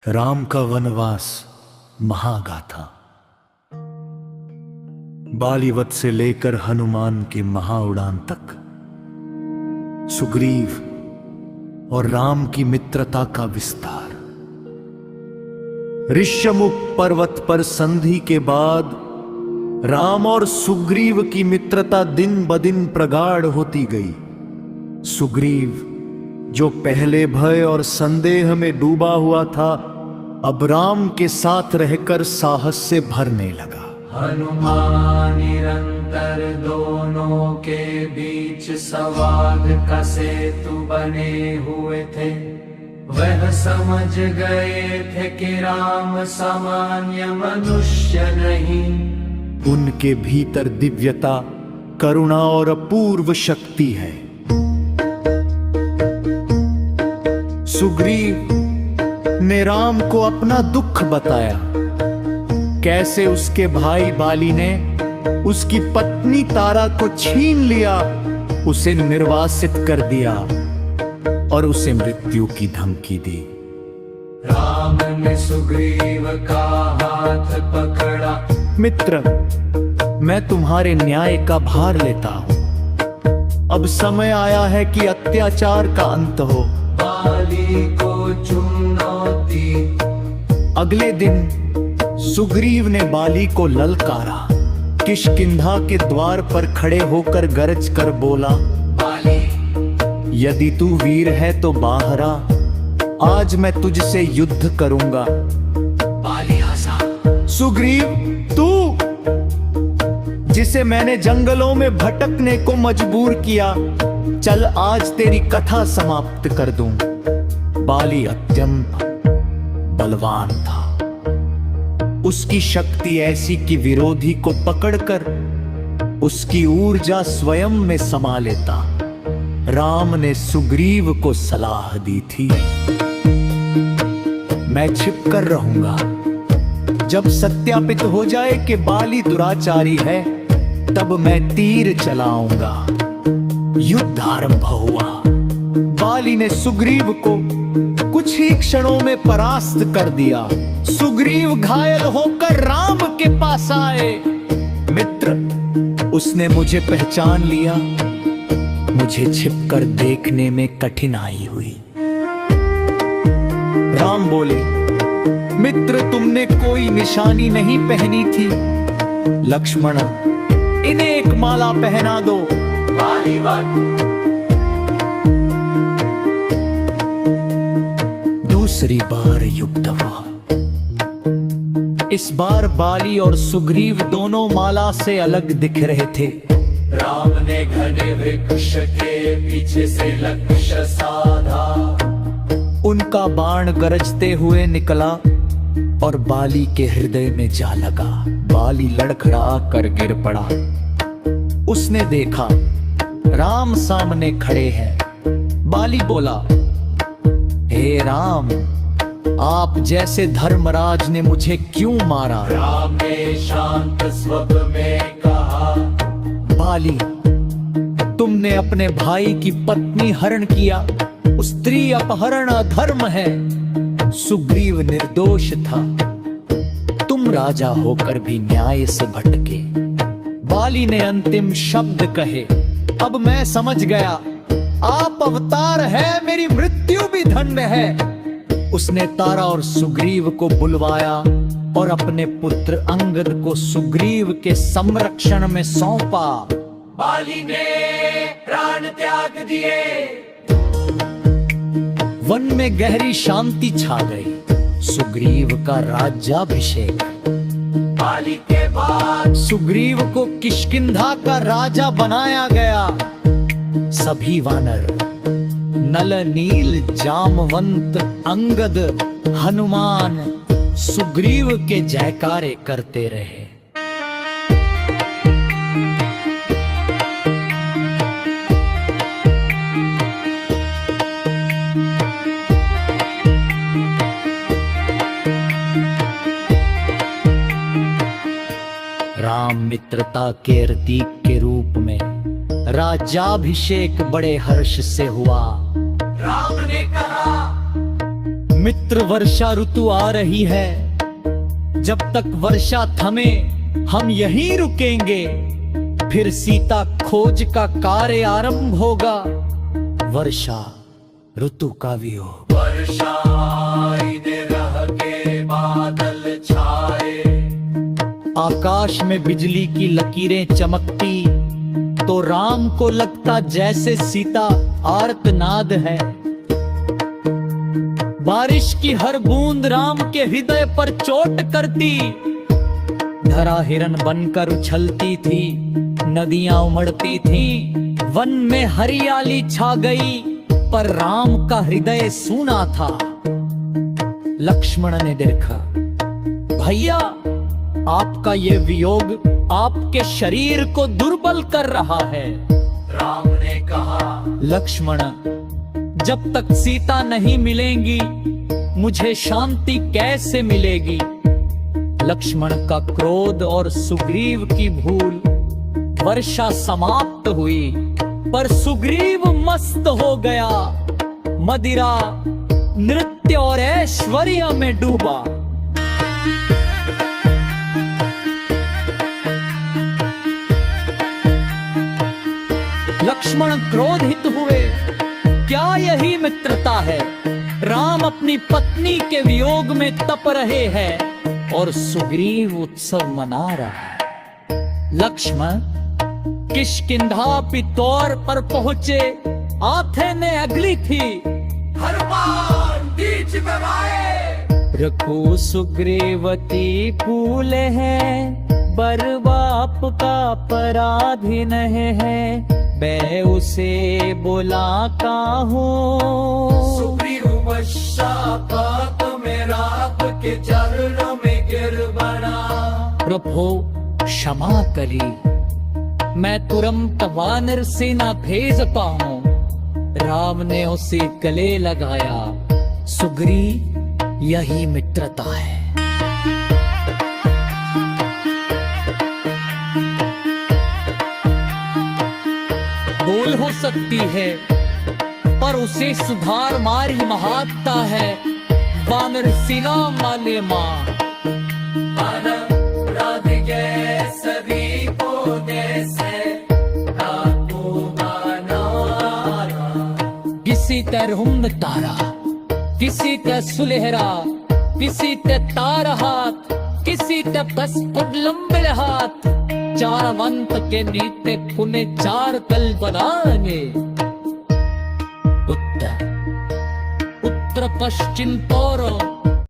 राम का वनवास महागाथा। बालीवत से लेकर हनुमान की महाउड़ान तक सुग्रीव और राम की मित्रता का विस्तार। ऋष्यमुख पर्वत पर संधि के बाद राम और सुग्रीव की मित्रता दिन ब दिन प्रगाढ़ होती गई। सुग्रीव जो पहले भय और संदेह में डूबा हुआ था, अब राम के साथ रहकर साहस से भरने लगा। हनुमान निरंतर दोनों के बीच संवाद का सेतु बने हुए थे। वह समझ गए थे कि राम सामान्य मनुष्य नहीं। उनके भीतर दिव्यता, करुणा और अपूर्व शक्ति है। सुग्रीव ने राम को अपना दुख बताया, कैसे उसके भाई बाली ने उसकी पत्नी तारा को छीन लिया, उसे निर्वासित कर दिया और उसे मृत्यु की धमकी दी। राम ने सुग्रीव का हाथ पकड़ा। मित्र, मैं तुम्हारे न्याय का भार लेता हूं। अब समय आया है कि अत्याचार का अंत हो। बाली को चुनौती। अगले दिन सुग्रीव ने बाली को ललकारा। किष्किंधा के द्वार पर खड़े होकर गरज कर बोला, बाली, यदि तू वीर है तो बाहर आ, आज मैं तुझसे युद्ध करूंगा। बाली हंसा। सुग्रीव, तू जिसे मैंने जंगलों में भटकने को मजबूर किया, चल आज तेरी कथा समाप्त कर दूं। बाली अत्यंत बलवान था। उसकी शक्ति ऐसी कि विरोधी को पकड़कर उसकी ऊर्जा स्वयं में समा लेता। राम ने सुग्रीव को सलाह दी थी, मैं छिपकर रहूंगा। जब सत्यापित हो जाए कि बाली दुराचारी है, तब मैं तीर चलाऊंगा। युद्ध आरंभ हुआ। बाली ने सुग्रीव को कुछ ही क्षणों में परास्त कर दिया। सुग्रीव घायल होकर राम के पास आए। मित्र, उसने मुझे पहचान लिया। मुझे छिपकर देखने में कठिनाई हुई। राम बोले, मित्र, तुमने कोई निशानी नहीं पहनी थी। लक्ष्मण, इन्हें एक माला पहना दो। दूसरी बार युद्ध हुआ। इस बार बाली और सुग्रीव दोनों माला से अलग दिख रहे थे। राम ने घने वृक्ष के पीछे से लक्ष्य साधा। उनका बाण गरजते हुए निकला और बाली के हृदय में जा लगा। बाली लड़खड़ा कर गिर पड़ा। उसने देखा राम सामने खड़े हैं। बाली बोला, हे राम, आप जैसे धर्मराज ने मुझे क्यों मारा? राम ने शांत स्वर में कहा, बाली, तुमने अपने भाई की पत्नी हरण किया। स्त्री अपहरण अधर्म है। सुग्रीव निर्दोष था। तुम राजा होकर भी न्याय से भटके। बाली ने अंतिम शब्द कहे, अब मैं समझ गया, आप अवतार है, मेरी मृत्यु भी धन्य है। उसने तारा और सुग्रीव को बुलवाया और अपने पुत्र अंगद को सुग्रीव के संरक्षण में सौंपा। बाली ने प्राण त्याग दिए। वन में गहरी शांति छा गई। सुग्रीव का राज्याभिषेक। बाली के बाद सुग्रीव को किष्किंधा का राजा बनाया गया। सभी वानर, नल, नील, जामवंत, अंगद, हनुमान सुग्रीव के जयकारे करते रहे। राम मित्रता के प्रतीक के रूप में राज्याभिषेक बड़े हर्ष से हुआ। राम ने कहा, मित्र वर्षा ऋतु आ रही है, जब तक वर्षा थमे हम यहीं रुकेंगे। फिर सीता खोज का कार्य आरंभ होगा। वर्षा ऋतु का वियोग। वर्षा आई निरह के बादल छाए। आकाश में बिजली की लकीरें चमकती तो राम को लगता जैसे सीता आर्तनाद है। बारिश की हर बूंद राम के हृदय पर चोट करती। धरा हिरन बनकर उछलती थी, नदियां उमड़ती थीं, वन में हरियाली छा गई, पर राम का हृदय सूना था। लक्ष्मण ने देखा, भैया आपका ये वियोग आपके शरीर को दुर्बल कर रहा है। राम ने कहा, लक्ष्मण, जब तक सीता नहीं मिलेंगी मुझे शांति कैसे मिलेगी। लक्ष्मण का क्रोध और सुग्रीव की भूल। वर्षा समाप्त हुई, पर सुग्रीव मस्त हो गया। मदिरा, नृत्य और ऐश्वर्य में डूबा। लक्ष्मण क्रोधित हुए, क्या यही मित्रता है। राम अपनी पत्नी के वियोग में तप रहे हैं और सुग्रीव उत्सव मना रहा है। लक्ष्मण किष्किंधा पितौर पर पहुंचे। आथेने अगली थी, हनुमान बीच में आए। रघु सुग्रीवती फूल है, बर बाप का पराधी नहीं है। मैं उसे बुला का हूँ। सुग्रीव पश्चाताप में रात के चरणों में गिर बना। प्रभु क्षमा करी, मैं तुरंत वानर सेना भेजता हूँ। राम ने उसे गले लगाया। सुग्रीव, यही मित्रता है। भूल हो सकती है, पर उसे सुधार मारी महात्ता है। वानर सेना वाले माँ राधिके सभी पोने से किसी ते रुम तारा, किसी ते सुलहरा, किसी ते तार हाथ, किसी ते बस लंबे हाथ। चारवंत के नीते पुने चार कल बनाएंगे। उत्तर उत्तर पश्चिम तोरो